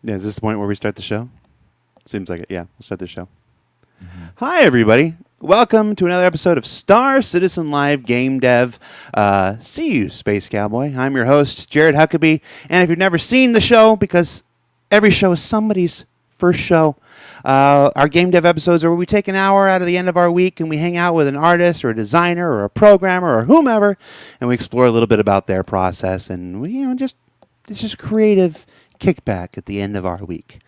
Yeah, is this the point where we start the show? Seems like it. Yeah, we'll start the show. Mm-hmm. Hi, everybody. Welcome to another episode of Star Citizen Live Game Dev. See you, Space Cowboy. I'm your host, Jared Huckabee. And if you've never seen the show, because every show is somebody's first show, our game dev episodes are where we take an hour out of the end of our week and we hang out with an artist or a designer or a programmer or whomever, and we explore a little bit about their process and we, it's just creative kickback at the end of our week.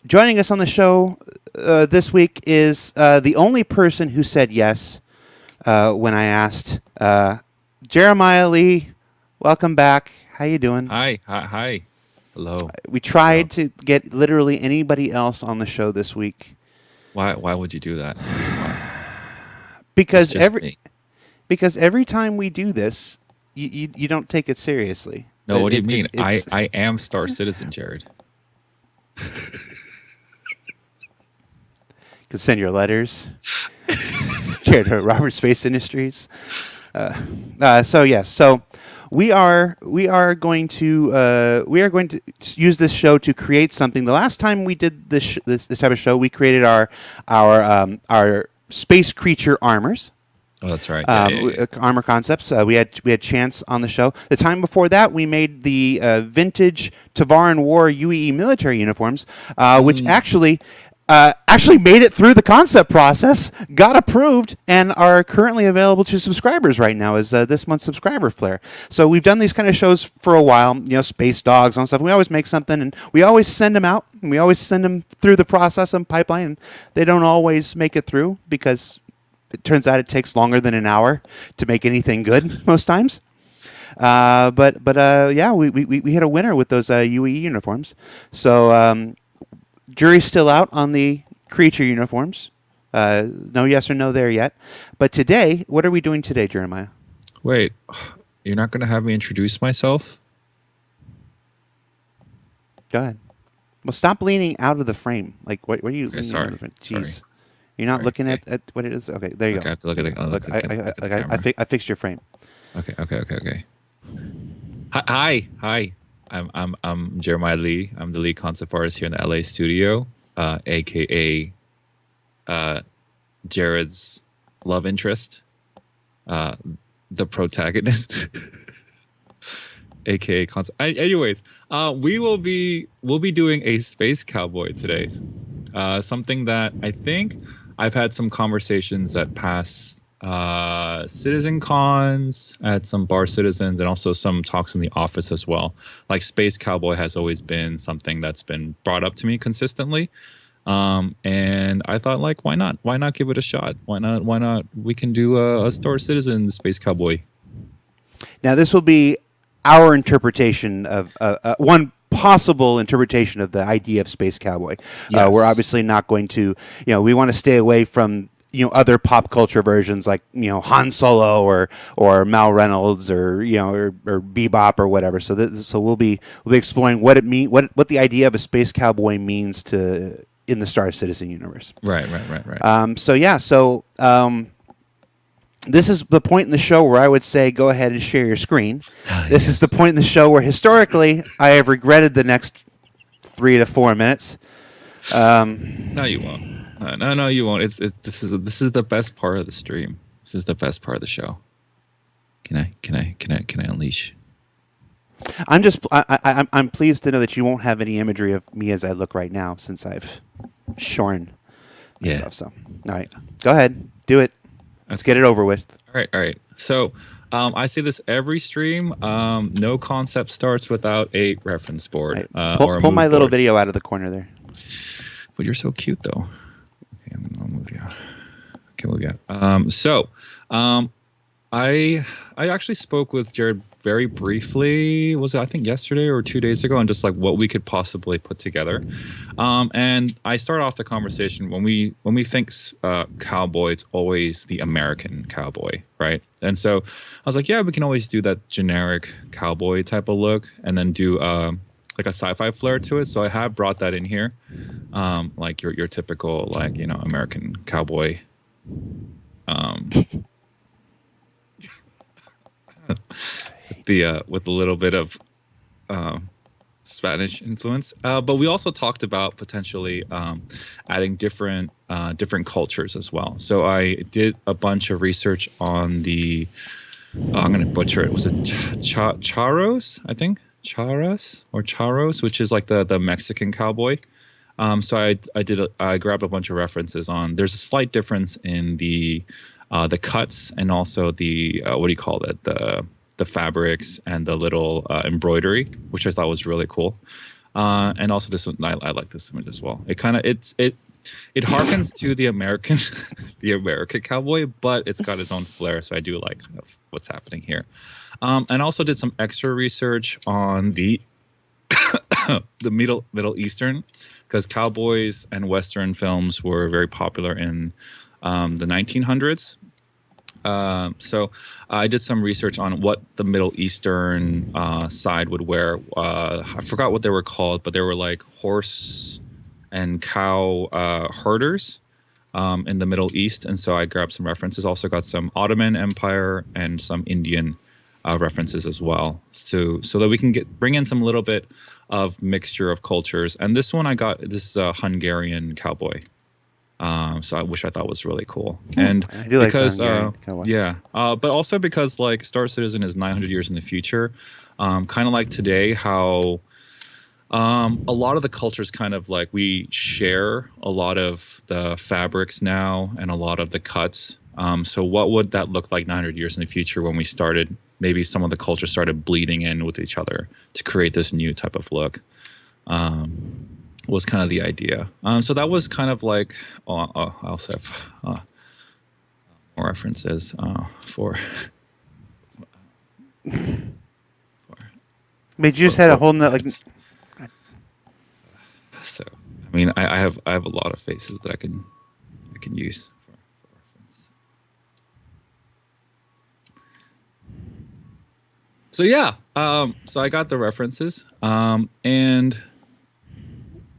Joining us on the show this week is the only person who said yes when I asked. Jeremiah Lee, welcome back. How you doing? Hi. Hello. We tried to get literally anybody else on the show this week Why would you do that? Why? because It's just me. every time we do this, you don't take it seriously. No, what do you mean? It's, I am Star Citizen, Jared. can send your letters. Care to Robert Space Industries. So we are going to use this show to create something. The last time we did this type of show, we created our space creature armors. Oh, that's right. Armor concepts. We had Chance on the show. The time before that, we made the vintage Tavaran War UEE military uniforms, which actually made it through the concept process, got approved, and are currently available to subscribers right now as this month's subscriber flare. So we've done these kind of shows for a while, Space Dogs and stuff. We always make something, and we always send them out, and we always send them through the process and pipeline, and they don't always make it through because it turns out it takes longer than an hour to make anything good most times. We hit a winner with those UEE uniforms. So jury's still out on the creature uniforms. No yes or no there yet. But today, what are we doing today, Jeremiah? Wait, you're not going to have me introduce myself? Go ahead. Well, stop leaning out of the frame. Like, what are you leaning out of the frame? Jeez. You're not looking at what it is? Okay, there you go. I have to look at the I fixed your frame. Okay. Hi. I'm Jeremiah Lee. I'm the lead concept artist here in the LA studio, aka Jared's love interest, the protagonist, aka concept. Anyways, we'll be doing a space cowboy today. Something that I think I've had some conversations at past citizen cons, at some bar citizens, and also some talks in the office as well. Like space cowboy has always been something that's been brought up to me consistently. And I thought, like, why not give it a shot? Why not we can do a Star Citizen space cowboy. Now this will be our interpretation of one possible interpretation of the idea of space cowboy. Yes. We're obviously not going to, we want to stay away from other pop culture versions like Han Solo or Mal Reynolds or or Bebop or whatever. So we'll be exploring what it mean what the idea of a space cowboy means to in the Star Citizen universe. Right. This is the point in the show where I would say go ahead and share your screen. This is the point in the show where historically I have regretted the next 3 to 4 minutes. No, you won't. No, you won't. This is the best part of the stream. This is the best part of the show. Can I unleash? I'm pleased to know that you won't have any imagery of me as I look right now since I've shorn myself. So, all right, go ahead, do it. Let's get it over with. All right. So, I say this every stream. No concept starts without a reference board. Right. Or a pull my mood little board. video out of the corner there. But you're so cute, though. Okay, I'll move you out. Okay, move you out. I actually spoke with Jared very briefly. Was it, I think, yesterday or 2 days ago, and just like what we could possibly put together. And I started off the conversation when we think cowboy, it's always the American cowboy, right? And so I was like, yeah, we can always do that generic cowboy type of look, and then do like a sci-fi flair to it. So I have brought that in here, like your typical American cowboy. With a little bit of Spanish influence. But we also talked about potentially adding different cultures as well. So I did a bunch of research on the. I'm going to butcher it. Was it charros? I think charas or charros, which is like the Mexican cowboy. So I grabbed a bunch of references on. There's a slight difference in the cuts and also the what do you call it, the fabrics and the little embroidery, which I thought was really cool. And also this one, I like this image as well. It harkens to the American the American cowboy, but it's got its own flair. So I do like what's happening here. And also did some extra research on the the Middle Eastern, because cowboys and Western films were very popular in the 1900s. So I did some research on what the Middle Eastern side would wear. I forgot what they were called, but they were like horse and cow herders in the Middle East. And so I grabbed some references. Also got some Ottoman Empire and some Indian references as well, so that we can bring in some little bit of mixture of cultures. And this one this is a Hungarian cowboy. Which I thought was really cool. And I do because like cowboy. yeah, but also because like Star Citizen is 900 years in the future, kind of like today, how a lot of the cultures kind of like we share a lot of the fabrics now and a lot of the cuts. So what would that look like 900 years in the future when we started? Maybe some of the cultures started bleeding in with each other to create this new type of look. Was kind of the idea. So that was kind of like, I also have more references for. But you just had a whole nother like. So I mean, I have a lot of faces that I can use for reference. So yeah, so I got the references, and.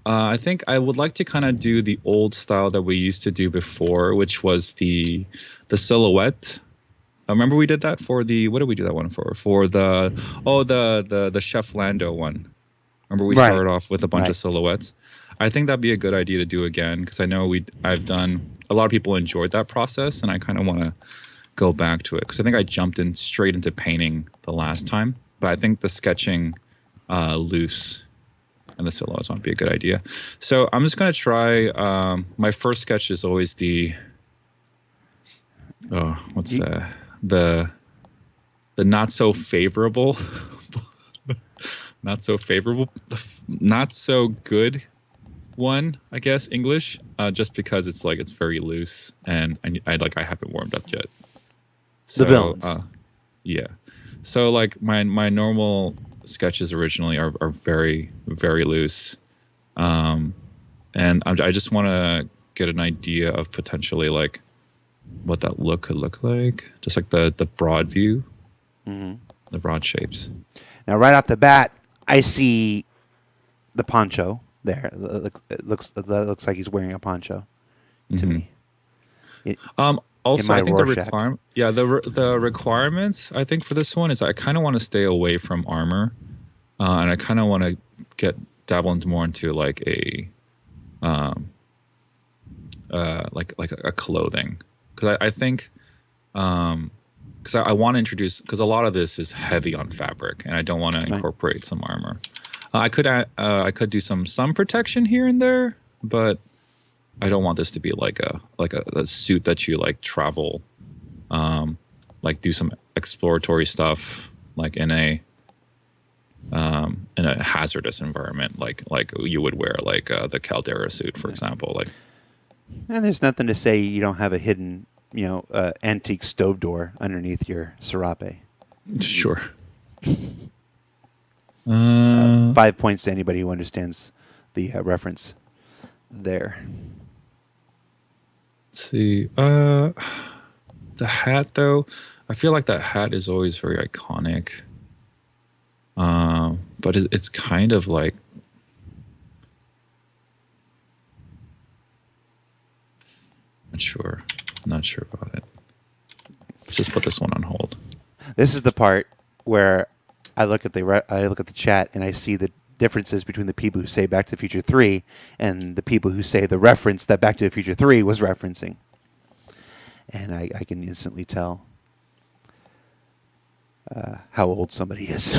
I think I would like to kind of do the old style that we used to do before, which was the silhouette. I remember we did that for what did we do that one for? For the Chef Lando one. Remember we started off with a bunch of silhouettes. I think that'd be a good idea to do again, because I know I've done a lot of people enjoyed that process, and I kind of want to go back to it, because I think I jumped straight into painting the last time, but I think the sketching loose and the silhouettes might be a good idea. So I'm just going to try. My first sketch is always the not so favorable, not so good one, I guess, English, just because it's very loose and I haven't warmed up yet. So, the villains. Yeah. So like my normal sketches originally are very, very loose. And I just want to get an idea of potentially like what that look could look like. Just like the broad view, the broad shapes. Now, right off the bat, I see the poncho there. It looks like he's wearing a poncho to me. Also, I think Rorschach. the requirements I think for this one is I kind of want to stay away from armor, and I kind of want to dabble more into like a like a clothing, because I think because I want to introduce, because a lot of this is heavy on fabric and I don't want to incorporate some armor. I could do some sun protection here and there, but I don't want this to be like a suit that you like travel, like do some exploratory stuff like in a hazardous environment, like you would wear like the Caldera suit, for example. Like, and there's nothing to say you don't have a hidden, antique stove door underneath your serape. Sure. 5 points to anybody who understands the reference there. Let's see. The hat, though, I feel like that hat is always very iconic. But it's kind of like, not sure about it. Let's just put this one on hold. This is the part where I look at the chat and I see the differences between the people who say Back to the Future 3 and the people who say the reference that Back to the Future 3 was referencing. And I can instantly tell how old somebody is.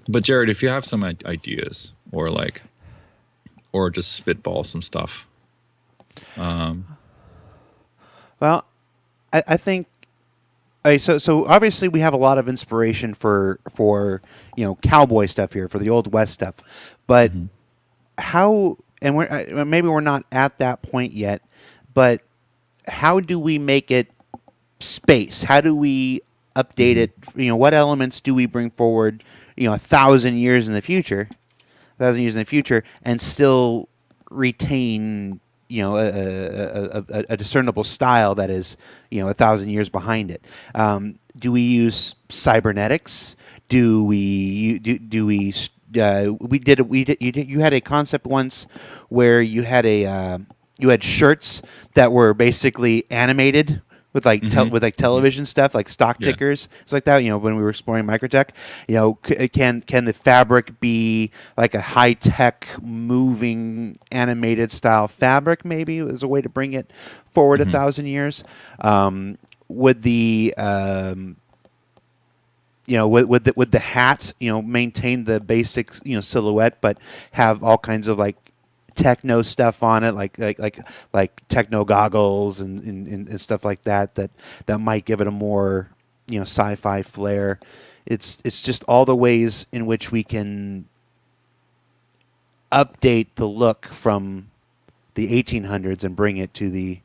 But Jared, if you have some ideas or just spitball some stuff. Well, I think. So obviously we have a lot of inspiration for cowboy stuff here, for the Old West stuff, but how, and maybe we're not at that point yet, but how do we make it space? How do we update it? What elements do we bring forward 1,000 years in the future, and still retain a discernible style that is 1,000 years behind it? Do we use cybernetics? You had a concept once where you had shirts that were basically animated with television stuff, like stock tickers. It's like that. When we were exploring Microtech, can the fabric be like a high tech moving animated style fabric? Maybe as a way to bring it forward 1,000 years. Would the would the hat maintain the basic silhouette, but have all kinds of like techno stuff on it, like techno goggles and stuff like that might give it a more sci-fi flair. It's just all the ways in which we can update the look from the 1800s and bring it to the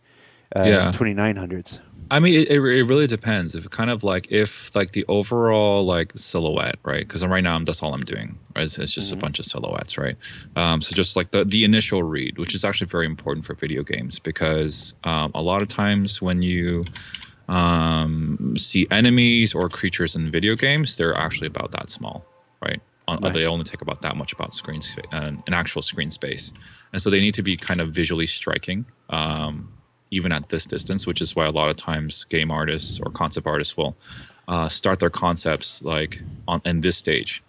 2900s. I mean, it really depends. If the overall silhouette, right? Because right now that's all I'm doing. Right? It's just a bunch of silhouettes, right? So just like the initial read, which is actually very important for video games, because a lot of times when you see enemies or creatures in video games, they're actually about that small, right? They only take about that much about screen space, an actual screen space, and so they need to be kind of visually striking. Even at this distance, which is why a lot of times game artists or concept artists will start their concepts in this stage,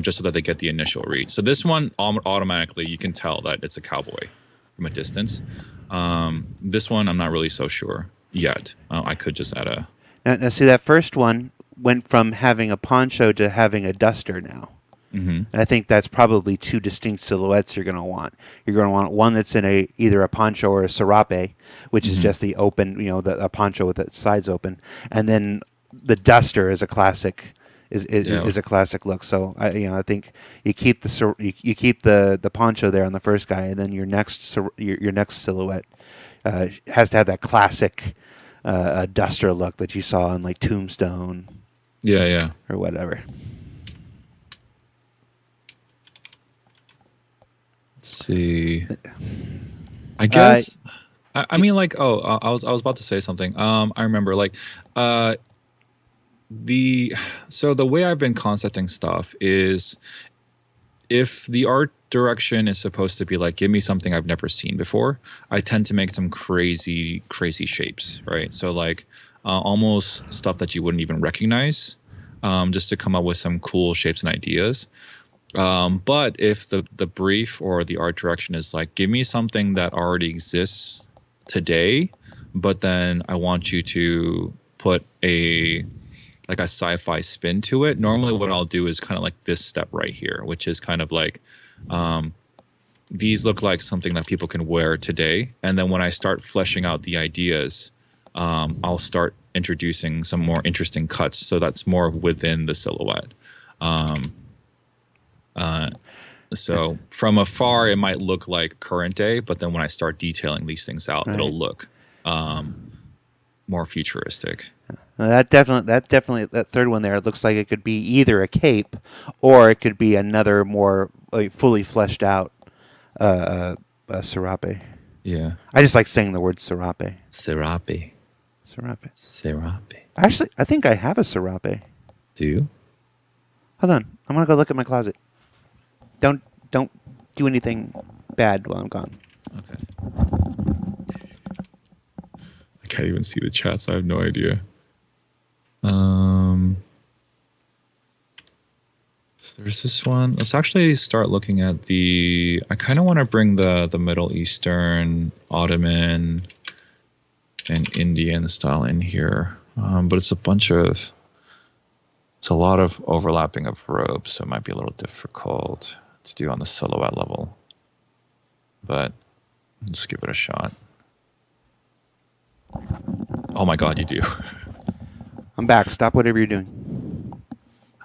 just so that they get the initial read. So this one, automatically, you can tell that it's a cowboy from a distance. This one, I'm not really so sure yet. I could just add a... Now, see, that first one went from having a poncho to having a duster now. And I think that's probably two distinct silhouettes you're going to want. You're going to want one that's in either a poncho or a serape, which is just the open, a poncho with the sides open, and then the duster is a classic, is a classic look. So I think you keep the poncho there on the first guy, and then your next silhouette has to have that classic duster look that you saw in like Tombstone, or whatever. Let's see. I guess. I mean, I was about to say something. I remember, the way I've been concepting stuff is, if the art direction is supposed to be give me something I've never seen before, I tend to make some crazy shapes, right? So almost stuff that you wouldn't even recognize, just to come up with some cool shapes and ideas. But if the brief or the art direction is give me something that already exists today, but then I want you to put a sci-fi spin to it. Normally what I'll do is kind of this step right here, which is kind of these look like something that people can wear today. And then when I start fleshing out the ideas, I'll start introducing some more interesting cuts. So that's more within the silhouette. So from afar, it might look like current day, but then when I start detailing these things out, it'll look more futuristic. That third one there, it looks like it could be either a cape or it could be another more fully fleshed out serape. Yeah. I just like saying the word serape. Serape. Serape. Actually, I think I have a serape. Do you? Hold on. I'm going to go look at my closet. Don't do anything bad while I'm gone. Okay. I can't even see the chat, so I have no idea. There's this one. Let's actually start looking at the. I kind of want to bring the Middle Eastern, Ottoman, and Indian style in here, but it's a lot of overlapping of robes, so it might be a little difficult to do on the silhouette level. But let's give it a shot. Oh my God, you do. I'm back. Stop whatever you're doing.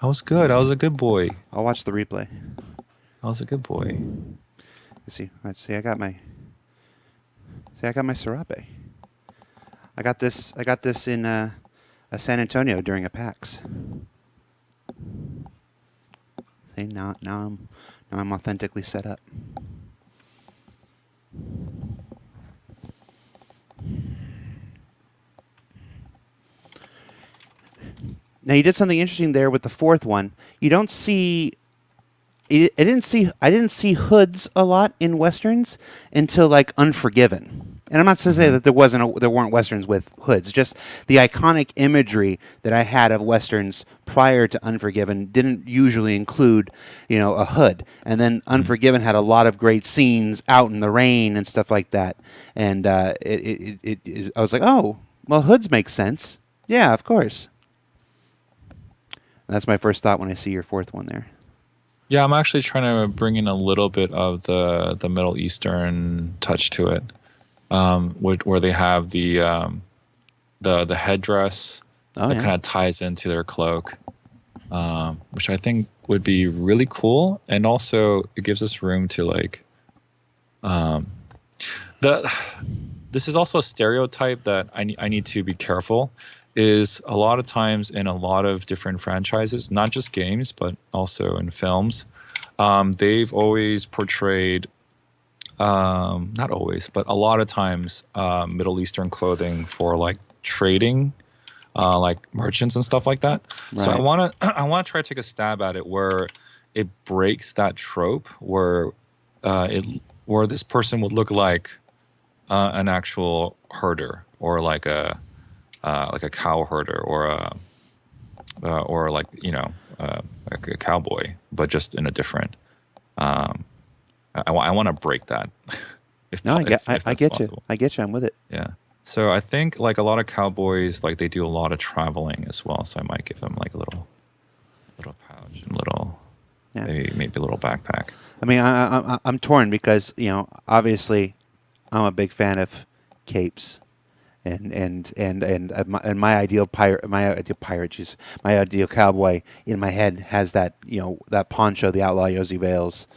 I was good. I was a good boy. I'll watch the replay. I was a good boy. Let's see. I got my serape. I got this in San Antonio during a PAX. See, now I'm authentically set up. Now you did something interesting there with the fourth one. You don't see. I didn't see hoods a lot in westerns until like Unforgiven. And I'm not to say that there weren't westerns with hoods. Just the iconic imagery that I had of westerns prior to Unforgiven didn't usually include, a hood. And then Unforgiven had a lot of great scenes out in the rain and stuff like that. And I was like, oh, well, hoods make sense. Yeah, of course. That's my first thought when I see your fourth one there. Yeah, I'm actually trying to bring in a little bit of the Middle Eastern touch to it, where they have the headdress that kind of ties into their cloak, which I think would be really cool, and also it gives us room to this is also a stereotype that I need to be careful. Is a lot of times in a lot of different franchises, not just games, but also in films, they've always portrayed, not always, but a lot of times, Middle Eastern clothing for like trading, like merchants and stuff like that. Right. So I want to try to take a stab at it where it breaks that trope where this person would look like an actual herder or like a cow herder or like a cowboy, but just in a different. I want to break that. I get you. I get you. I'm with it. Yeah. So I think like a lot of cowboys, like they do a lot of traveling as well. So I might give them like a little pouch and maybe a little backpack. I mean, I'm torn because obviously I'm a big fan of capes. And my ideal cowboy in my head has that that poncho, the outlaw Yossi Vales,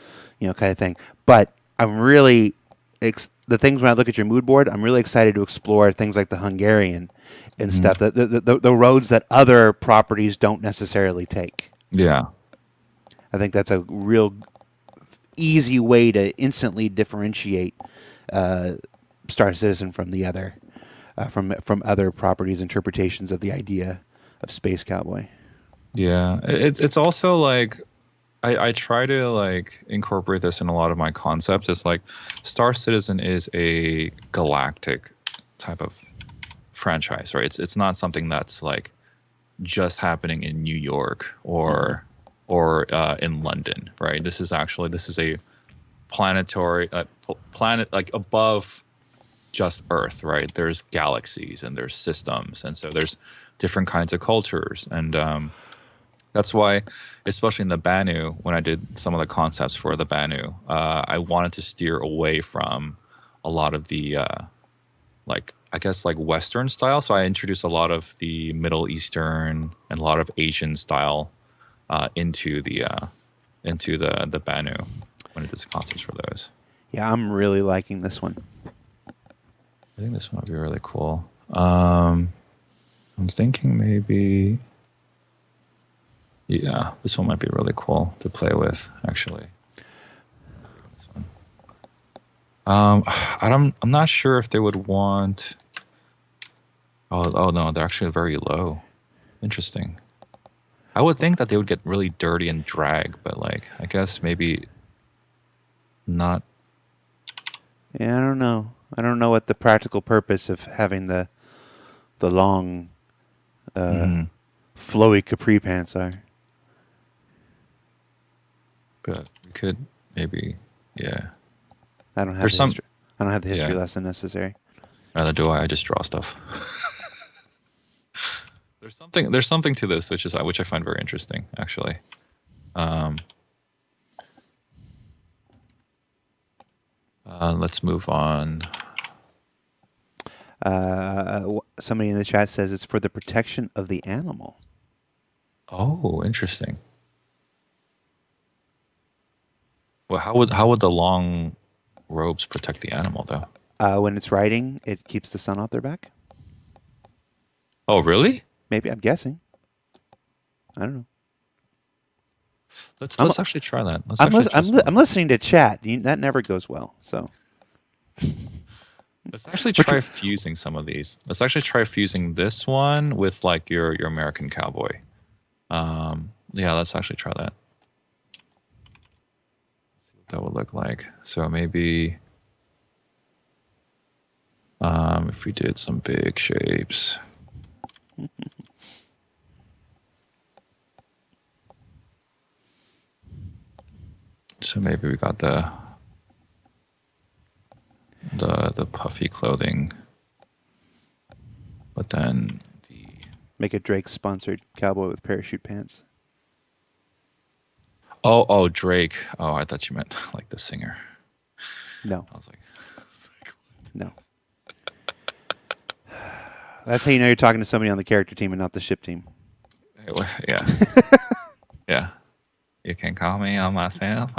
kind of thing. But I'm really the things when I look at your mood board, I'm really excited to explore things like the Hungarian and stuff, the roads that other properties don't necessarily take. Yeah, I think that's a real easy way to instantly differentiate Star Citizen from the other. From other properties' interpretations of the idea of Space Cowboy. Yeah, it's also like I try to like incorporate this in a lot of my concepts. It's like Star Citizen is a galactic type of franchise, right? It's not something that's like just happening in New York or in London, right? This is a planetary planet like above just Earth, right? There's galaxies and there's systems, and so there's different kinds of cultures, and that's why, especially in the Banu, when I did some of the concepts for the Banu, I wanted to steer away from a lot of the Western style. So I introduced a lot of the Middle Eastern and a lot of Asian style into the Banu when I did the concepts for those. Yeah, I'm really liking this one. I think this one would be really cool. I'm thinking maybe, yeah, this one might be really cool to play with, actually. This one. I'm not sure if they would want. Oh no, they're actually very low. Interesting. I would think that they would get really dirty and drag, but like I guess maybe not. Yeah, I don't know what the practical purpose of having the the long, Mm-hmm. flowy capri pants are. But we could maybe, yeah. I don't have There's the some, history. I don't have the history yeah. lesson necessary. Rather do I just draw stuff. There's something to this which I find very interesting, actually. Let's move on. Somebody in the chat says it's for the protection of the animal. Oh, interesting. Well, how would the long robes protect the animal, though? When it's riding, it keeps the sun off their back. Oh, really? Maybe, I'm guessing. I don't know. Let's actually try that. I'm listening to chat. That never goes well. So let's actually try fusing some of these. Let's actually try fusing this one with like your American cowboy. Yeah, let's actually try that. Let's see what that would look like. So maybe if we did some big shapes. So maybe we got the puffy clothing, but then make a Drake sponsored cowboy with parachute pants. Oh, Drake. Oh, I thought you meant like the singer. No. I was like, no. That's how you know you're talking to somebody on the character team and not the ship team. Yeah. Yeah. You can call me on myself.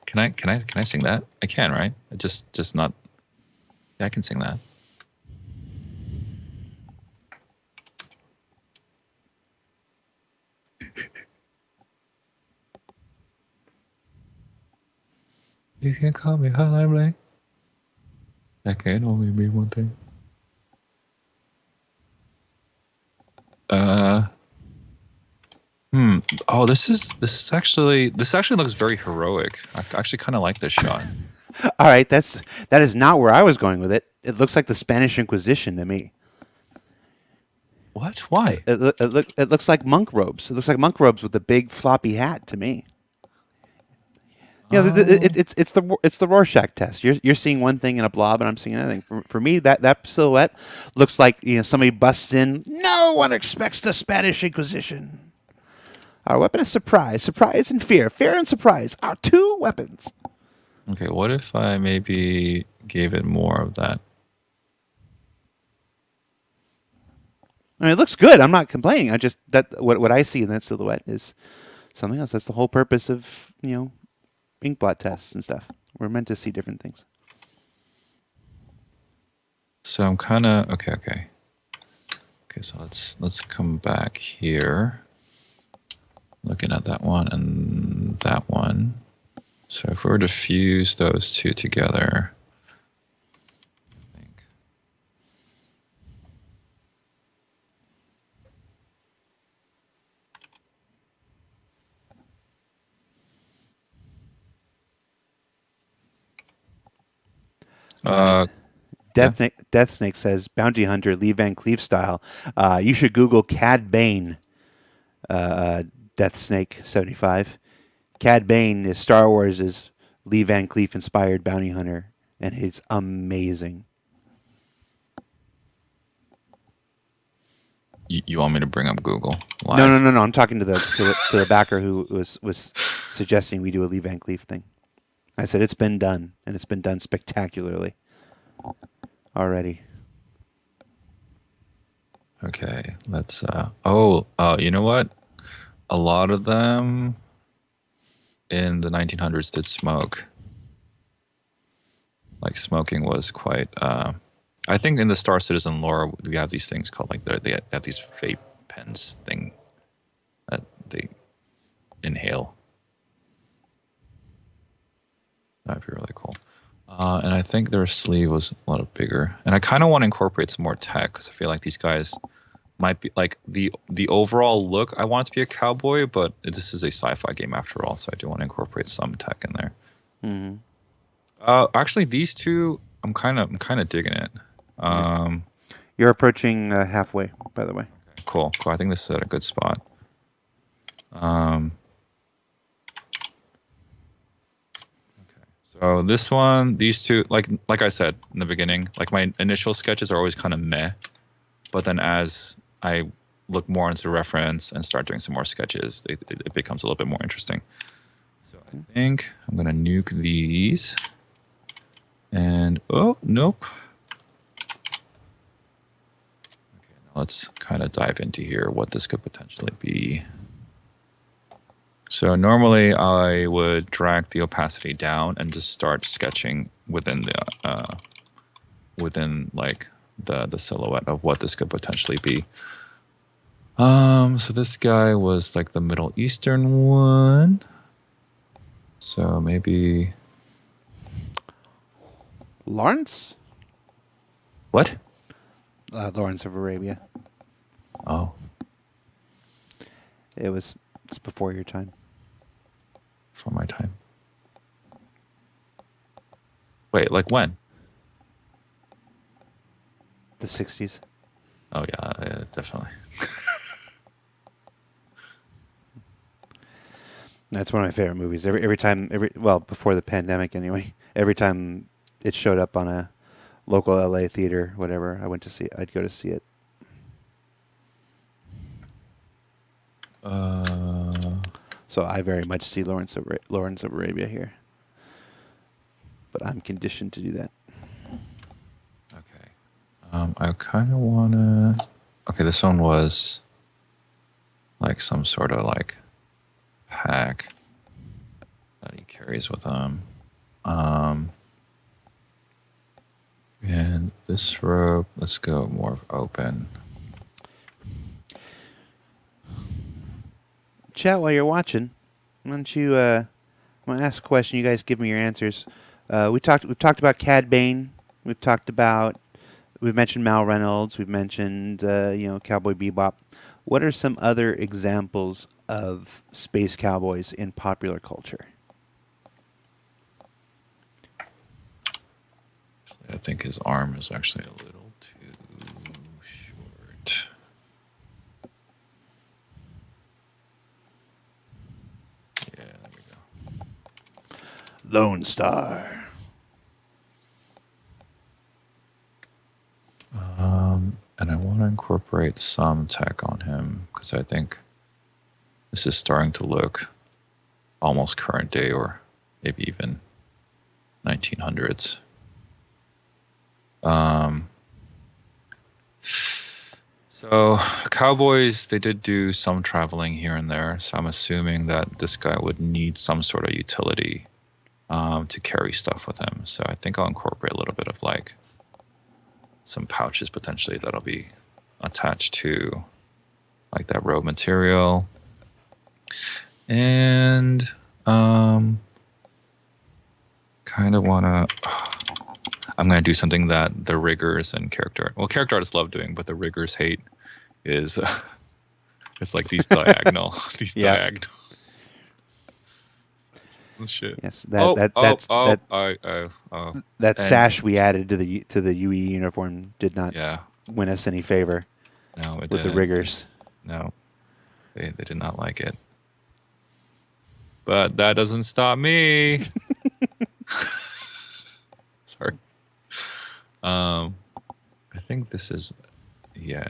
Can I sing that? I can, right? Just not. Yeah, I can sing that. You can call me Highway. That can only be one thing. Oh, this actually looks very heroic. I actually kind of like this shot. All right, that is not where I was going with it. It looks like the Spanish Inquisition to me. What? Why? It looks like monk robes. It looks like monk robes with a big floppy hat to me. You know, it's the Rorschach test. You're seeing one thing in a blob, and I'm seeing another thing. For me, that silhouette looks like somebody busts in. No one expects the Spanish Inquisition. Our weapon is surprise, surprise and fear, fear and surprise. Our two weapons. Okay, what if I maybe gave it more of that? I mean, it looks good. I'm not complaining. I just what I see in that silhouette is something else. That's the whole purpose of inkblot tests and stuff. We're meant to see different things. So I'm kind of okay. So let's come back here. Looking at that one and that one. So if we were to fuse those two together, I think. Death Snake says, Bounty Hunter, Lee Van Cleef style. You should Google Cad Bane, Death Snake 75. Cad Bane is Star Wars' Lee Van Cleef inspired bounty hunter, and he's amazing. You want me to bring up Google Live? No. I'm talking to the backer who was suggesting we do a Lee Van Cleef thing. I said it's been done, and it's been done spectacularly already. Okay, let's. You know what? A lot of them in the 1900s did smoke. Like smoking was quite. I think in the Star Citizen lore, we have these things called they have these vape pens thing that they inhale. That'd be really cool. And I think their sleeve was a lot bigger. And I kind of want to incorporate some more tech because I feel like these guys might be like the overall look. I want it to be a cowboy, but this is a sci-fi game after all, so I do want to incorporate some tech in there. Mm-hmm. Actually, these two I'm kind of digging it. Um, You're approaching halfway, by the way. cool. I think this is at a good spot. Okay. So this one, these two, like I said in the beginning, like my initial sketches are always kind of meh, but then as I look more into the reference and start doing some more sketches, it becomes a little bit more interesting. So I think I'm gonna nuke these, and oh nope. Okay, now let's kind of dive into here what this could potentially be. So normally I would drag the opacity down and just start sketching within the silhouette of what this could potentially be. So this guy was like the Middle Eastern one. So maybe Lawrence? what? Lawrence of Arabia. Oh, It's before your time. for my time. Wait, like when? The 60s. Oh yeah, definitely. That's one of my favorite movies. Every time, before the pandemic anyway, every time it showed up on a local LA theater, whatever, I'd go to see it. So I very much see Lawrence of Arabia here. But I'm conditioned to do that. Okay. I kind of want to... Okay, this one was like some sort of like pack that he carries with him. And this rope, let's go more open. Chat, while you're watching, why don't you? I'm gonna ask a question. You guys give me your answers. We've talked about Cad Bane. We've mentioned Mal Reynolds. We've mentioned Cowboy Bebop. What are some other examples of space cowboys in popular culture? I think his arm is actually a little too short. Yeah, there we go. Lone Star. And I want to incorporate some tech on him because I think this is starting to look almost current day or maybe even 1900s. So cowboys, they did do some traveling here and there. So I'm assuming that this guy would need some sort of utility to carry stuff with him. So I think I'll incorporate a little bit of like some pouches potentially that'll be attached to like that robe material. And kind of want to... I'm going to do something that the riggers and character artists love doing, but the riggers hate is it's like these diagonal diagonal shit. Yes, that sash we added to the UE uniform did not win us any favor. No, it with didn't. The riggers. No, they did not like it. But that doesn't stop me. Sorry. I think this is, yeah.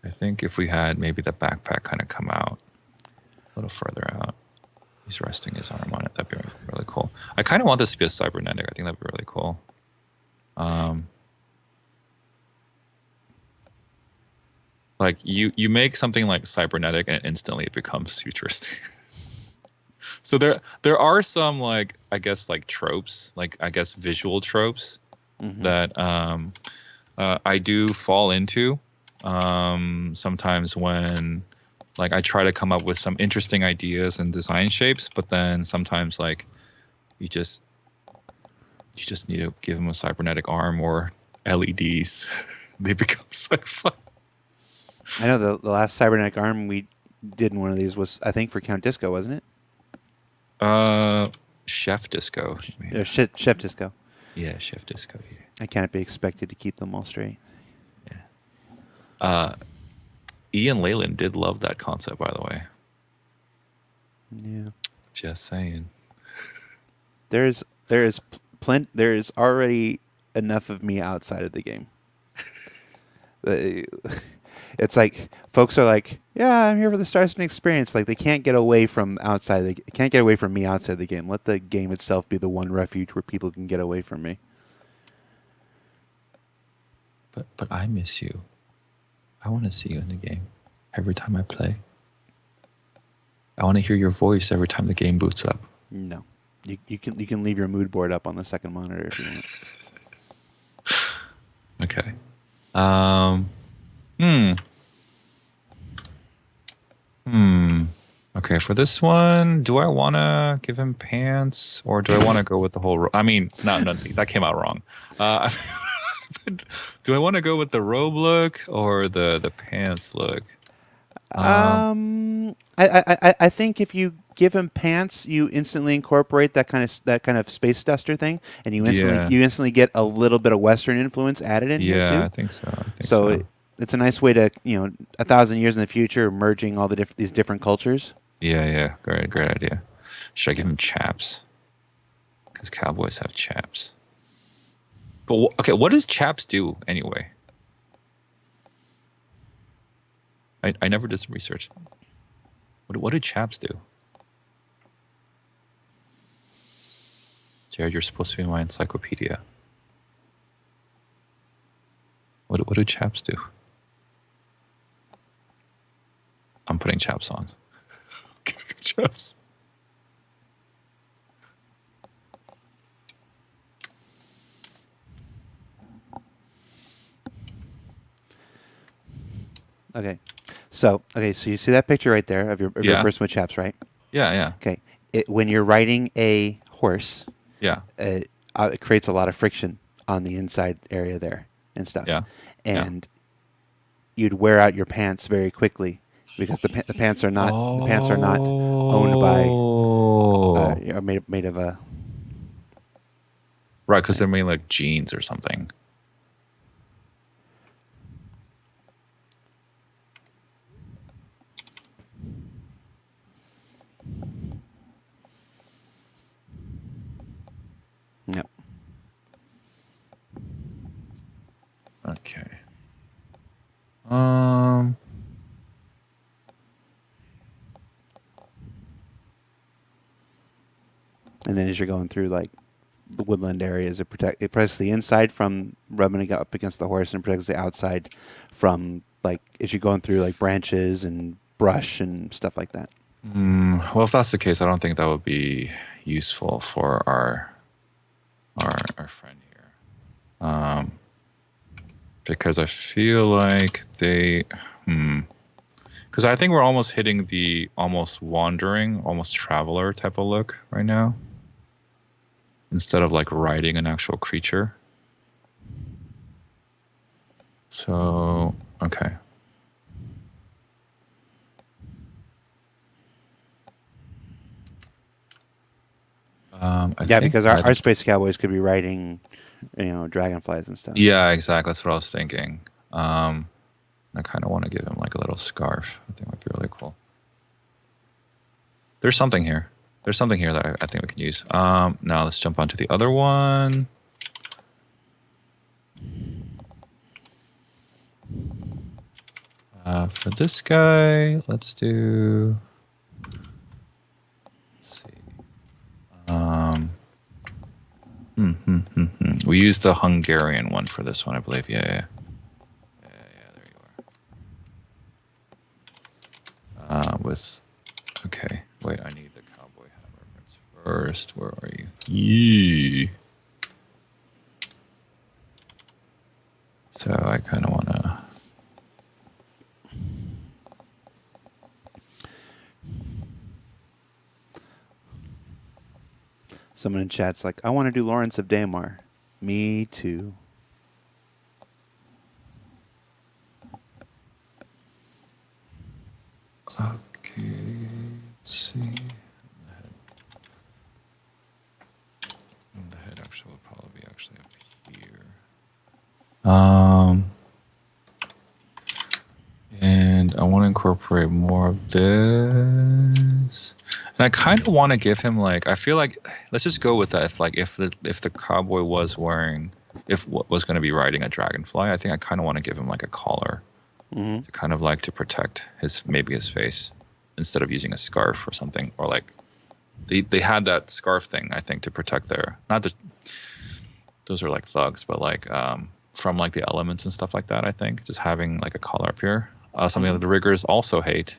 I think if we had maybe the backpack kind of come out a little further out, he's resting his arm on it. That'd be really cool. I kind of want this to be a cybernetic. I think that'd be really cool. Like you make something like cybernetic and instantly it becomes futuristic. So there are some like I guess like tropes, like I guess visual tropes that I do fall into sometimes when like I try to come up with some interesting ideas and design shapes, but then sometimes like you just need to give them a cybernetic arm or LEDs. They become sci-fi. I know the last cybernetic arm we did in one of these was I think for Count Disco, wasn't it? Chef Disco. Chef Disco. Yeah, Chef Disco. Yeah. I can't be expected to keep them all straight. Ian Leyland did love that concept, by the way. Yeah. Just saying. There is there is already enough of me outside of the game. It's like folks are like, yeah, I'm here for the Star Citizen experience. Like they can't get away from can't get away from me outside the game. Let the game itself be the one refuge where people can get away from me. But I miss you. I want to see you in the game every time I play. I want to hear your voice every time the game boots up. No, you can leave your mood board up on the second monitor if you want. Okay. Okay, for this one, do I want to give him pants or do I want to go with the whole... I mean, no, that came out wrong. Do I want to go with the robe look or the pants look? I think if you give him pants, you instantly incorporate that kind of space duster thing, and you instantly get a little bit of Western influence added in here too. Yeah, I think so. It's a nice way to 1,000 years in the future, merging all these different cultures. Yeah, great idea. Should I give him chaps? Because cowboys have chaps. But okay, what does chaps do anyway? I never did some research. What do chaps do? Jared, you're supposed to be my encyclopedia. What do chaps do? I'm putting chaps on. Chaps. Okay. So you see that picture right there of your person with chaps, right? Yeah. Okay. When you're riding a horse, it creates a lot of friction on the inside area there and stuff. Yeah. And you'd wear out your pants very quickly because the pants are not owned by made of a... Right, because they're made like jeans or something. Yep. Okay. And then as you're going through like the woodland areas, it protects the inside from rubbing up against the horse, and protects the outside from like as you're going through like branches and brush and stuff like that. Well, if that's the case, I don't think that would be useful for our friend here. Because I feel like because I think we're almost hitting the almost wandering, almost traveler type of look right now, instead of like riding an actual creature. So, okay. Because our space cowboys could be riding, dragonflies and stuff. Yeah, exactly. That's what I was thinking. I kind of want to give him like a little scarf. I think might be really cool. There's something here. That I think we can use. Now let's jump onto the other one. For this guy, let's do... Let's see. We used the Hungarian one for this one, I believe. Yeah, there you are. Okay, wait, I need the cowboy hat reference first. Where are you? Yee. So I kind of want to... Someone in chat's like, I want to do Lawrence of Damar. Me too. Okay, let's see. The head actually will probably be actually incorporate more of this. And I kind of want to give him like, I feel like, let's just go with that. If the cowboy was wearing, was going to be riding a dragonfly, I think I kind of want to give him like a collar Mm-hmm. to kind of like to protect maybe his face instead of using a scarf or something, or like they had that scarf thing, I think, to protect those are like thugs, but like from like the elements and stuff like that. I think just having like a collar up here, something that the riggers also hate,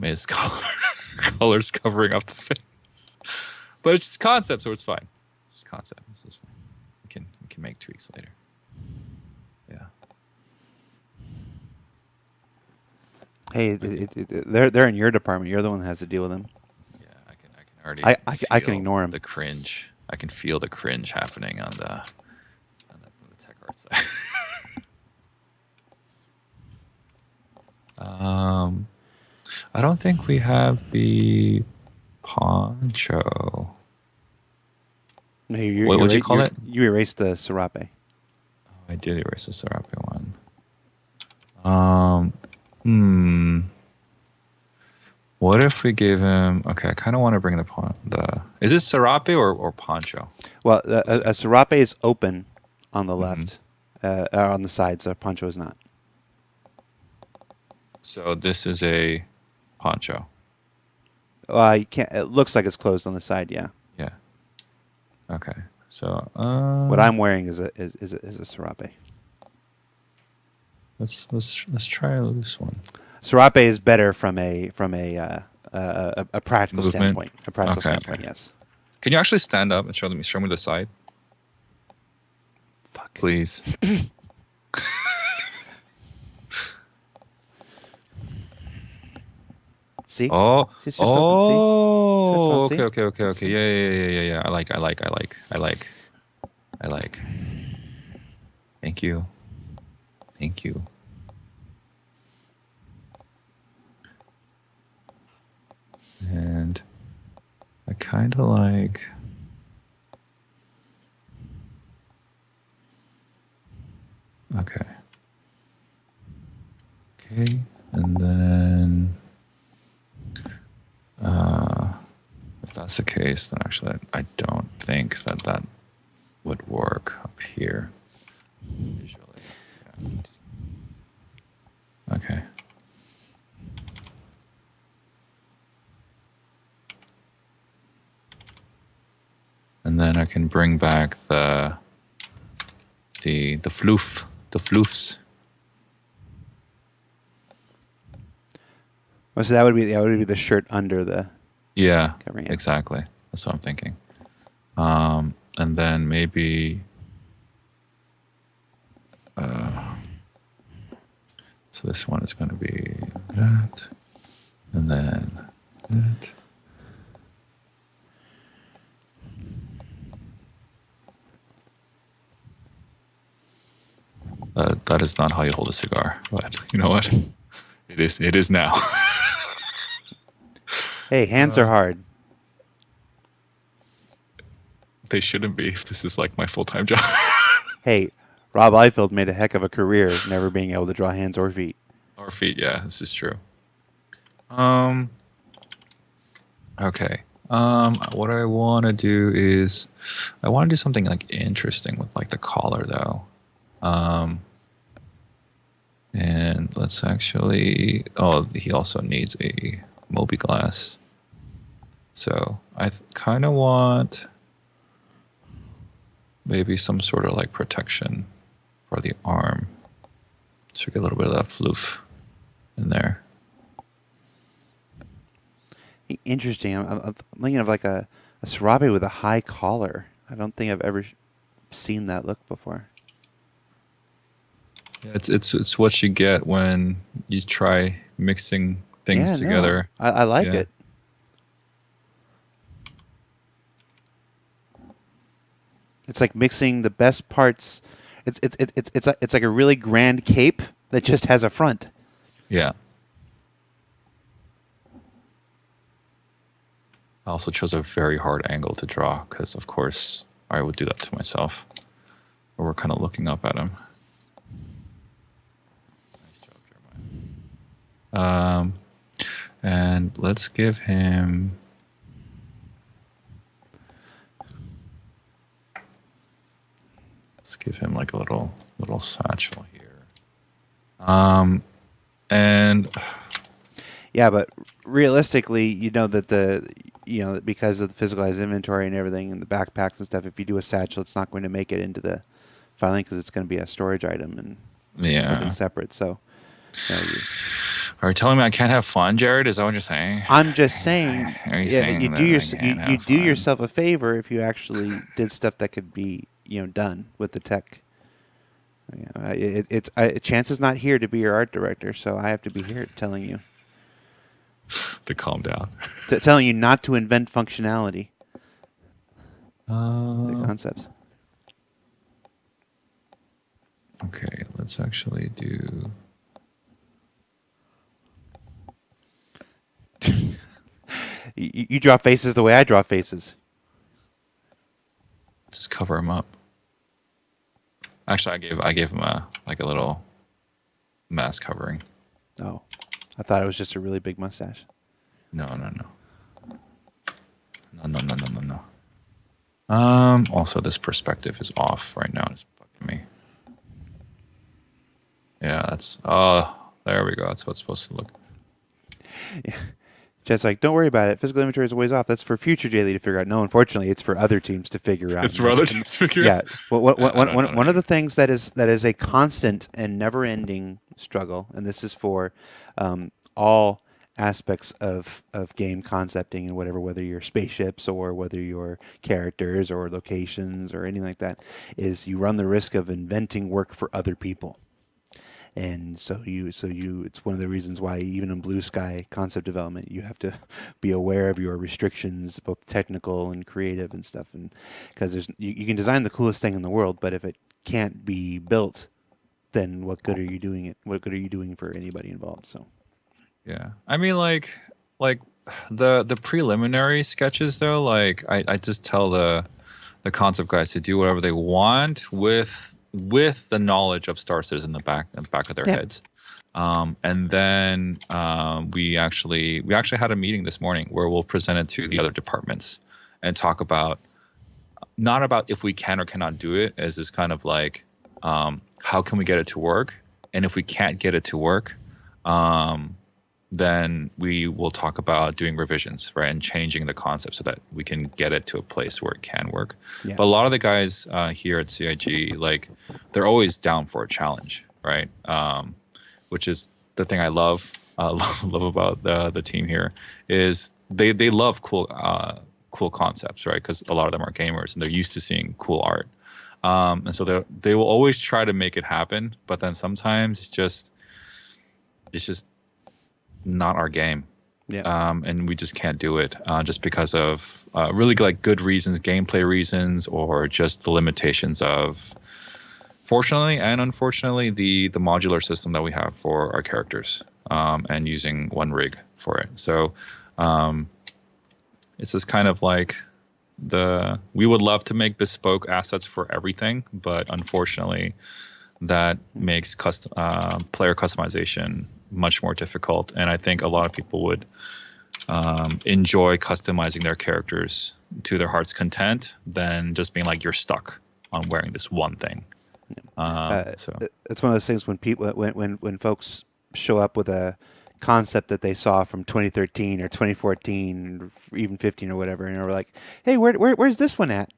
is collars covering up the face. But it's just concept, so it's fine. It's concept. It's just fine. We can make tweaks later. Yeah. Hey, they're in your department. You're the one that has to deal with them. Yeah, I can already. I can feel ignore 'em. The cringe. I can feel the cringe happening on the tech art side. I don't think we have the poncho. No, What would you call it? You erased the serape. Oh, I did erase the Serape one. What if we gave him? Okay, I kind of want to bring the. Is this Serape or poncho? Well, a serape is open on the left, on the sides. A poncho is not. So this is a poncho. You can't. It looks like it's closed on the side. Yeah. Yeah. Okay. So What I'm wearing is a serape. Let's try this one. Serape is better from a practical Movement? standpoint. A practical Okay, standpoint, okay. yes. Can you actually stand up and show me the side, Fuck. please? See? Oh, See, it's just open, see? oh, See? okay. Yeah. I like. Thank you. And I kind of like. Okay, and then. If that's the case, then actually I don't think that would work up here visually. Yeah. Okay. And then I can bring back the floofs. Oh, so that would be the shirt under the. Yeah, Covering it. exactly. That's what I'm thinking. And then maybe. So this one is going to be that, and then that. That is not how you hold a cigar, but you know what? It is now. Hey, hands are hard. They shouldn't be if this is like my full-time job. Hey, Rob Liefeld made a heck of a career never being able to draw hands or feet. Or feet, yeah, this is true. Okay. What I want to do is I want to do something like interesting with like the collar though. And let's actually, he also needs a Mobi-Glass. So I kind of want maybe some sort of like protection for the arm. So get a little bit of that floof in there. Interesting. I'm thinking of like a serape with a high collar. I don't think I've ever seen that look before. Yeah, it's what you get when you try mixing things Yeah, together. No, I like Yeah. it. It's like mixing the best parts. It's like a really grand cape that just has a front. Yeah. I also chose a very hard angle to draw because, of course, I would do that to myself. Or we're kind of looking up at him. Nice job, let's give him. Let's give him like a little satchel here. And Yeah, but realistically, you know that because of the physicalized inventory and everything and the backpacks and stuff, if you do a satchel, it's not going to make it into the filing because it's going to be a storage item and something separate. So, are you telling me I can't have fun, Jared? Is that what you're saying? I'm just saying, saying you that you do yourself a favor if you actually did stuff that could be done with the tech. Chance is not here to be your art director, so I have to be here telling you to calm down, telling you not to invent functionality, the concepts. Okay, let's actually do. You draw faces the way I draw faces. Just cover him up. Actually, I gave him a little mask covering. Oh, I thought it was just a really big mustache. No. Also, this perspective is off right now. It's bugging me. Yeah, that's. There we go. That's what it's supposed to look. Yeah. Just like, don't worry about it. Physical inventory is always off. That's for future J-League to figure out. No, unfortunately, it's for other teams to figure out. It's for other teams to figure out? Yeah. One of the things that is a constant and never-ending struggle, and this is for all aspects of game concepting and whatever, whether you're spaceships or whether you're characters or locations or anything like that, is you run the risk of inventing work for other people. And so it's one of the reasons why even in Blue Sky concept development, you have to be aware of your restrictions, both technical and creative and stuff. And because you can design the coolest thing in the world, but if it can't be built, then what good are you doing it? What good are you doing for anybody involved? So, yeah, I mean, like the preliminary sketches though, like I just tell the concept guys to do whatever they want with the knowledge of Star Citizen in the back of their heads. And then we actually had a meeting this morning where we'll present it to the other departments and talk about not about if we can or cannot do it, as is kind of like how can we get it to work, and if we can't get it to work, then we will talk about doing revisions, right, and changing the concept so that we can get it to a place where it can work. Yeah. But a lot of the guys here at CIG, like, they're always down for a challenge, right? Which is the thing I love about the team here is they love cool concepts, right? Because a lot of them are gamers and they're used to seeing cool art, and so they will always try to make it happen. But then sometimes it's just not our game. And we just can't do it just because of really like good reasons, gameplay reasons, or just the limitations of, fortunately and unfortunately, the modular system that we have for our characters, and using one rig for it. So it's just kind of like we would love to make bespoke assets for everything, but unfortunately that makes player customization much more difficult, and I think a lot of people would enjoy customizing their characters to their heart's content than just being like, you're stuck on wearing this one thing. So it's one of those things when people when folks show up with a concept that they saw from 2013 or 2014 or even 15 or whatever, and we're like, hey, where's this one at?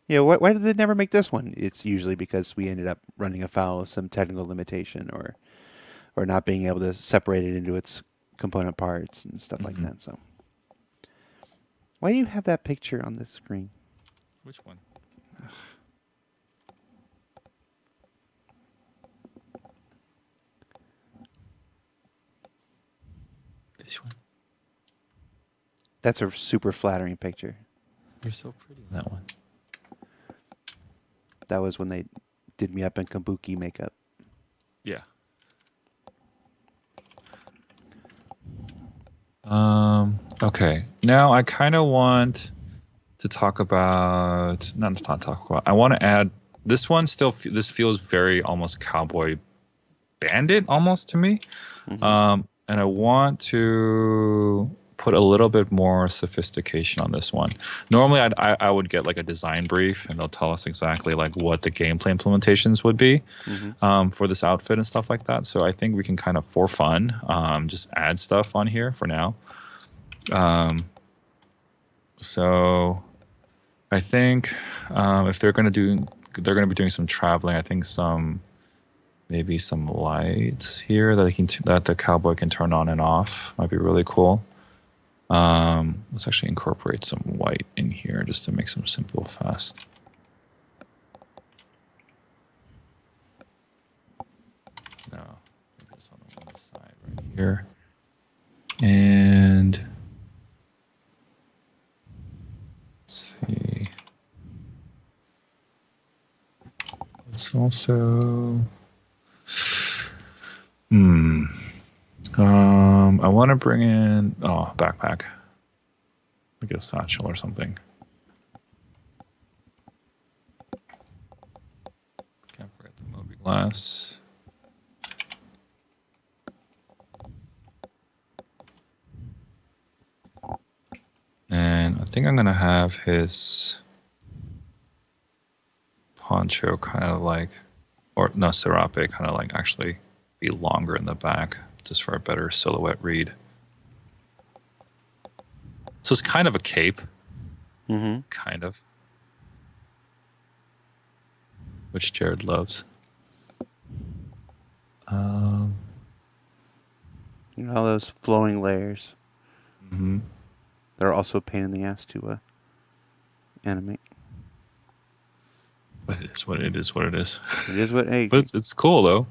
Why did they never make this one? It's usually because we ended up running afoul of some technical limitation or not being able to separate it into its component parts and stuff like that. So, why do you have that picture on this screen? Which one? This one. That's a super flattering picture. You're so pretty in that one. That was when they did me up in kabuki makeup. Yeah. Okay. Now I kind of want to talk about, I want to add this one. This feels very almost Cowboy Bandit almost to me. And I want to put a little bit more sophistication on this one. Normally, I would get like a design brief, and they'll tell us exactly like what the gameplay implementations would be for this outfit and stuff like that. So I think we can kind of, for fun, just add stuff on here for now. So I think if they're going to be doing some traveling, I think maybe some lights here that the cowboy can turn on and off might be really cool. Let's actually incorporate some white in here just to make some simple fast. No, just on the one side right here. And let's see. Let's also. I want to bring in backpack, like a satchel or something. Can't forget the movie glass. And I think I'm gonna have his poncho kind of like, or no, serape kind of like actually be longer in the back, just for a better silhouette read. So it's kind of a cape, kind of, which Jared loves. You know, all those flowing layers. They're also a pain in the ass to animate. But it is what it is. What it is. It is what. Hey, but it's cool though.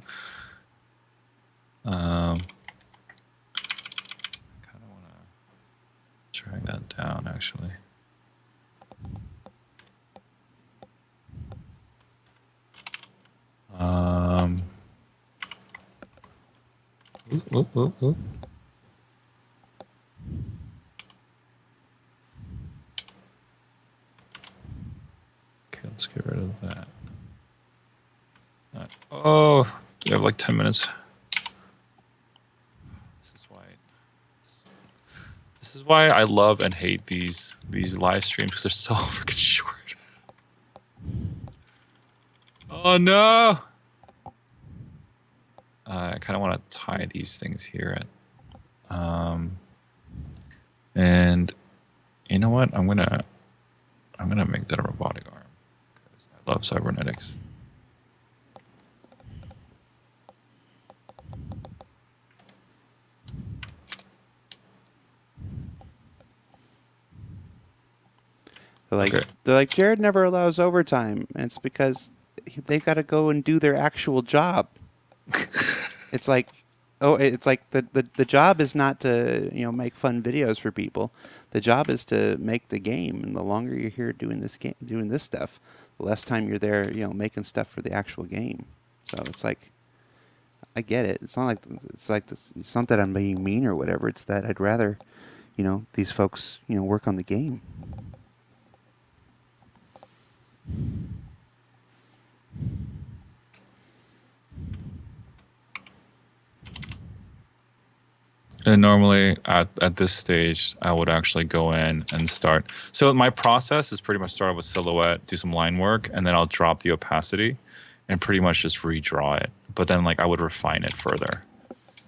I kind of want to drag that down, actually. Ooh. Okay, let's get rid of that. Oh, we have like 10 minutes. This is why I love and hate these live streams, because they're so freaking short. Oh no! I kind of want to tie these things here. And you know what? I'm gonna make that a robotic arm because I love cybernetics. They're like, Jared never allows overtime, and it's because they've got to go and do their actual job. It's like, the job is not to make fun videos for people. The job is to make the game, and the longer you're here doing this stuff, the less time you're there making stuff for the actual game. So it's like, I get it. It's not that I'm being mean or whatever. It's that I'd rather these folks work on the game. And normally at this stage, I would actually go in and start. So my process is pretty much start with silhouette, do some line work, and then I'll drop the opacity and pretty much just redraw it. But then I would refine it further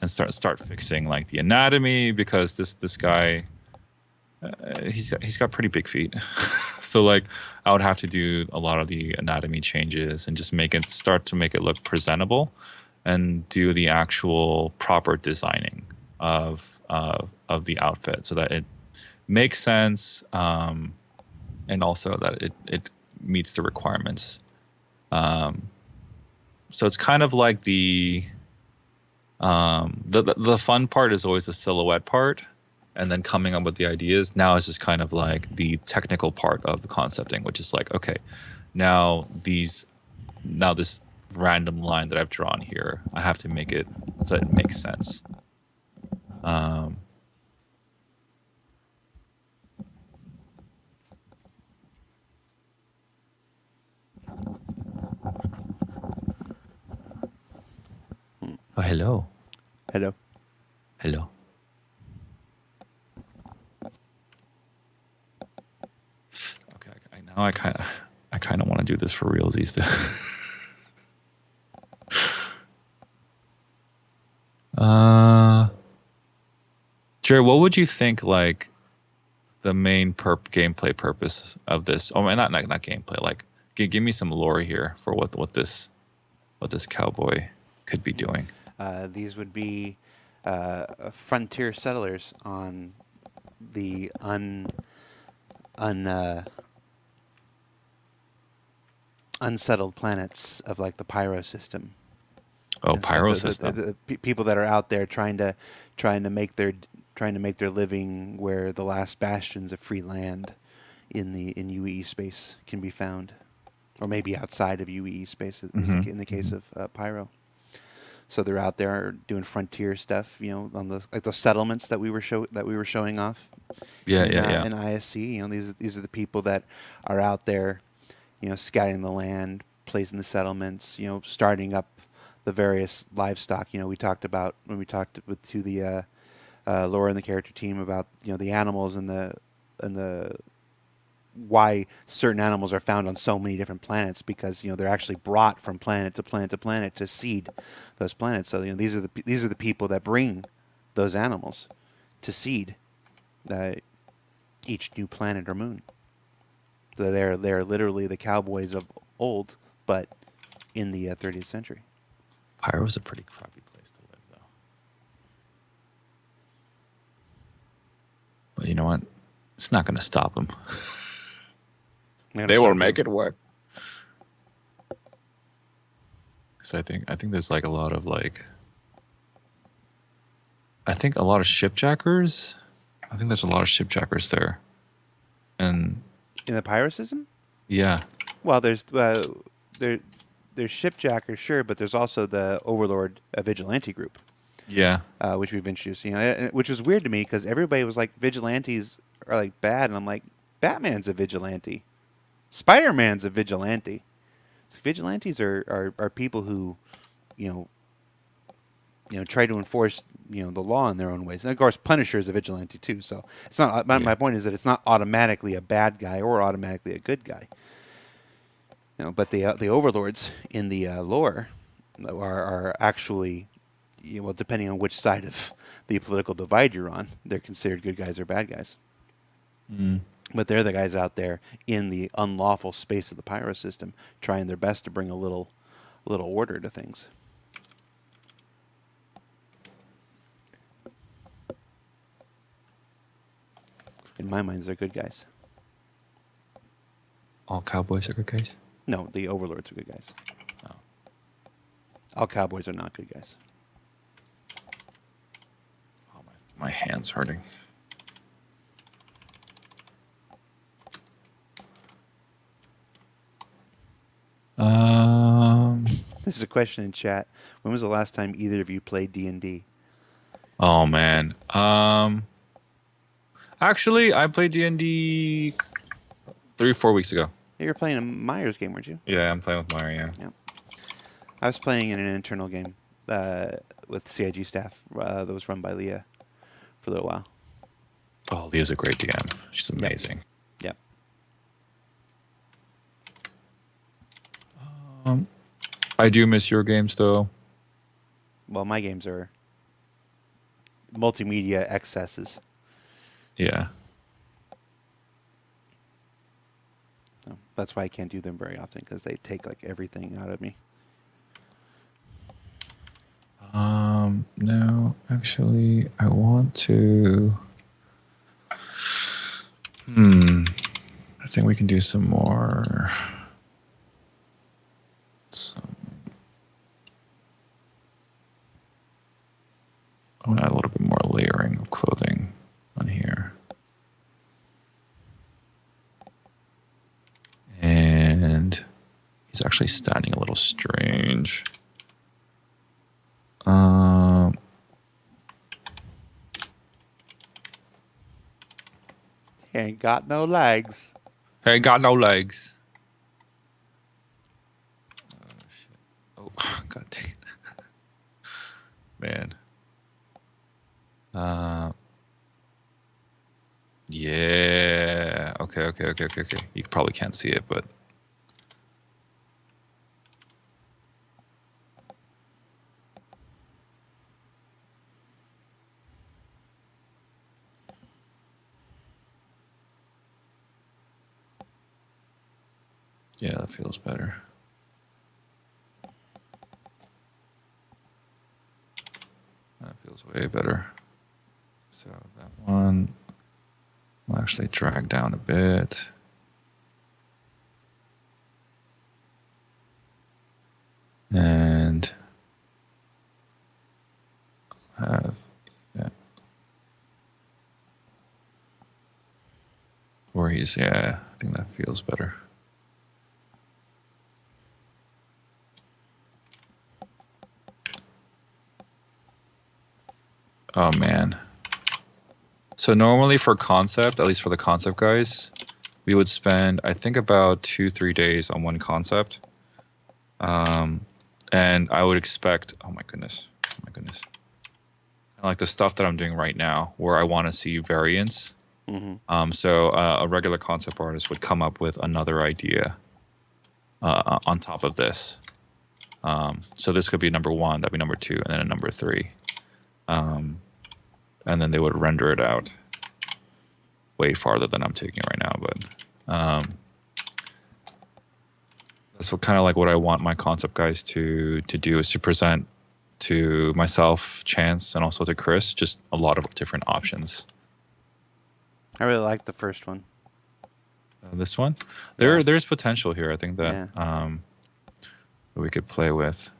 and start fixing like the anatomy, because this guy, he's got pretty big feet. So I would have to do a lot of the anatomy changes and just start to make it look presentable and do the actual proper designing of the outfit so that it makes sense, and also that it meets the requirements. So it's kind of like the fun part is always the silhouette part, and then coming up with the ideas. Now it's just kind of like the technical part of the concepting, which is like, okay, now this random line that I've drawn here, I have to make it so it makes sense. Oh, hello. Hello. Hello. Now I kind of want to do this for realsies too. Jared, what would you think like the main gameplay purpose of this? Oh, not gameplay. Like, give me some lore here for what this cowboy could be doing. These would be frontier settlers on the unsettled planets of like the Pyro system. Oh, And Pyro stuff. system. The people that are out there trying to make their living where the last bastions of free land in UEE space can be found, or maybe outside of UEE space in the case of Pyro. So they're out there doing frontier stuff, on the settlements that we were showing off. Yeah. In ISC, these are the people that are out there, scouting the land, placing the settlements, starting up the various livestock. We talked about when we talked to the Laura and the character team about the animals and the why certain animals are found on so many different planets, because they're actually brought from planet to planet to planet to seed those planets. So these are the people that bring those animals to seed each new planet or moon. So they're literally the cowboys of old, but in the 30th century. Pyro's a pretty crappy place to live, though. But you know what? It's not going to stop them. They will make it work. So I think there's like a lot of like. I think a lot of shipjackers. I think there's a lot of shipjackers there, and in the Pyro system. Yeah. Well, there's shipjackers, sure, but there's also the Overlord vigilante group. Yeah. Which we've introduced, which was weird to me because everybody was like, vigilantes are like bad, and I'm like, Batman's a vigilante, Spider-Man's a vigilante. So vigilantes are people who, try to enforce the law in their own ways. And of course, Punisher is a vigilante too. So it's not. My point is that it's not automatically a bad guy or automatically a good guy. But the overlords in the lore are actually, depending on which side of the political divide you're on, they're considered good guys or bad guys. Mm. But they're the guys out there in the unlawful space of the Pyro system, trying their best to bring a little order to things. In my mind, they're good guys. All cowboys are good guys? No, the overlords are good guys. Oh. All cowboys are not good guys. Oh, my hand's hurting. There's a question in chat. When was the last time either of you played D&D? Oh man. Actually, I played D&D 3-4 weeks ago. You were playing a Myers game, weren't you? Yeah, I'm playing with Myers. Yeah. I was playing in an internal game with CIG staff that was run by Leah for a little while. Oh, Leah's a great DM. She's amazing. Yep. I do miss your games, though. Well, my games are multimedia excesses. Yeah. So that's why I can't do them very often, because they take like everything out of me. No, actually, I want to. I think we can do some more. I want to add a little bit more layering of clothing on here. And he's actually standing a little strange. He ain't got no legs. Ain't got no legs. Oh, shit. Oh, God dang it. Man. Yeah. Okay. Okay. You probably can't see it, but yeah, that feels better. That feels way better. So that one will actually drag down a bit. And have that. Or I think that feels better. Oh man. So normally for concept, at least for the concept guys, we would spend, I think, about 2-3 days on one concept. And I would expect, oh my goodness. Like the stuff that I'm doing right now, where I want to see variants. Mm-hmm. So a regular concept artist would come up with another idea on top of this. So this could be number 1, that'd be number 2, and then a number 3. And then they would render it out way farther than I'm taking right now. But that's kind of like what I want my concept guys to do, is to present to myself, Chance, and also to Chris, just a lot of different options. I really like the first one. This one, Yeah. there's potential here. I think that that we could play with.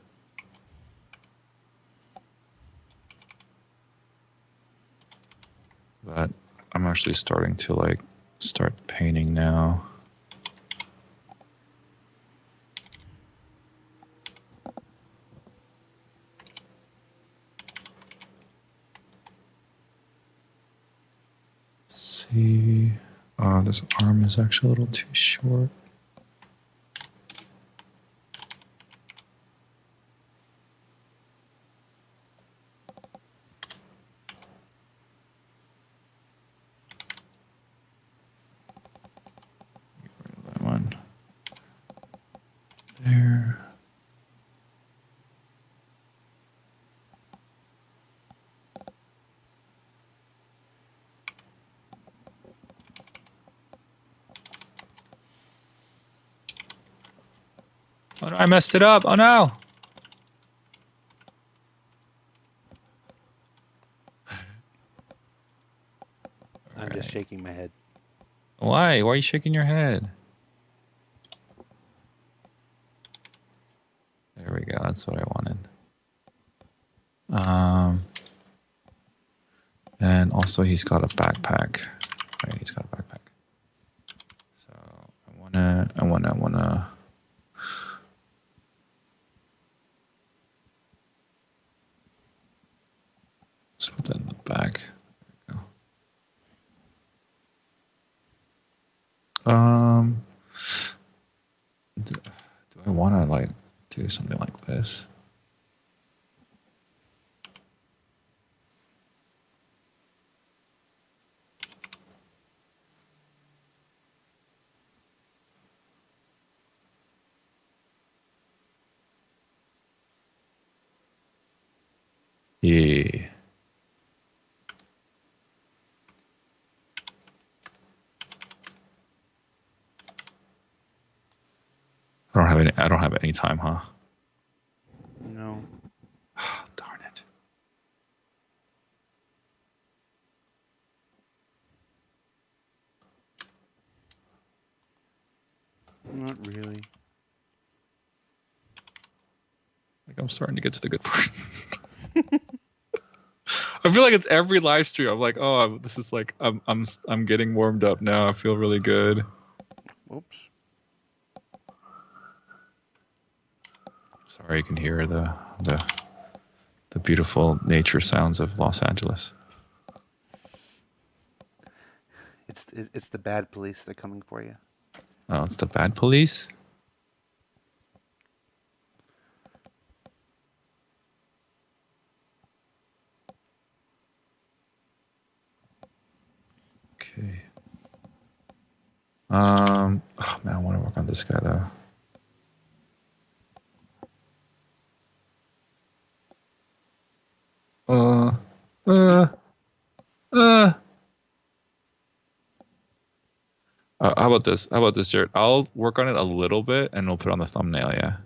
But I'm actually starting to start painting now. Let's see. This arm is actually a little too short. That one. There. Oh no, I messed it up. Oh no. I'm just shaking my head. Why? Why are you shaking your head? There we go. That's what I wanted. And also he's got a backpack. Right, he's got a backpack. So I wanna. Let's put that in the back. There we go. Do I want to do something like this? Yeah. I don't have any time, huh? No. Darn it. Not really. I'm starting to get to the good part. I feel like it's every live stream. I'm like, oh, this is I'm getting warmed up now. I feel really good. Oops. Sorry, you can hear the beautiful nature sounds of Los Angeles. It's the bad police. They're coming for you. Oh, it's the bad police? Okay. Oh man, I want to work on this guy though. Uh, uh, uh. How about this? How about this, Jared? I'll work on it a little bit, and we'll put it on the thumbnail. Yeah,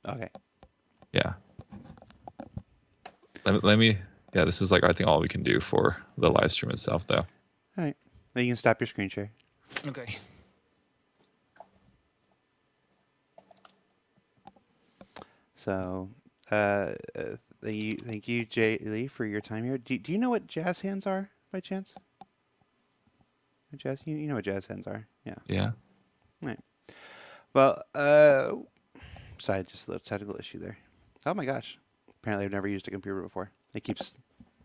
Okay. yeah. Let me. Yeah, this is like I think all we can do for the live stream itself, though. All right. Now you can stop your screen share. Okay. So, thank you, Jay Lee, for your time here. Do you know what jazz hands are by chance? Jazz, you know what jazz hands are? Yeah. Yeah. All right. Well, sorry, just a little technical issue there. Oh my gosh. Apparently, I've never used a computer before. It keeps.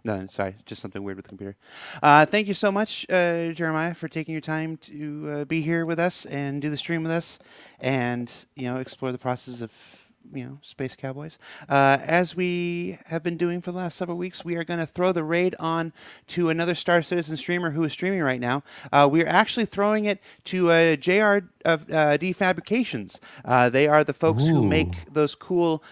No, sorry, just something weird with the computer. Thank you so much, Jeremiah, for taking your time to be here with us and do the stream with us, and explore the process of Space Cowboys. As we have been doing for the last several weeks, we are going to throw the raid on to another Star Citizen streamer who is streaming right now. We are actually throwing it to JRD Fabrications. They are the folks who make those cool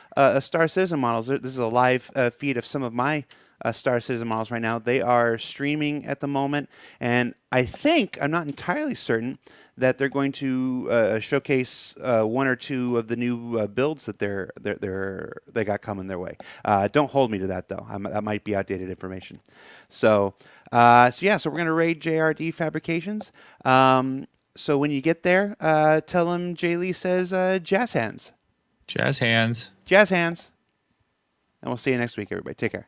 Star Citizen models. This is a live feed of some of my Star Citizen models right now. They are streaming at the moment, and I'm not entirely certain that they're going to showcase one or two of the new builds that they got coming their way. Don't hold me to that though. That might be outdated information. So we're gonna raid JRD Fabrications. So when you get there, tell them Jay Lee says jazz hands. Jazz hands. Jazz hands. And we'll see you next week, everybody. Take care.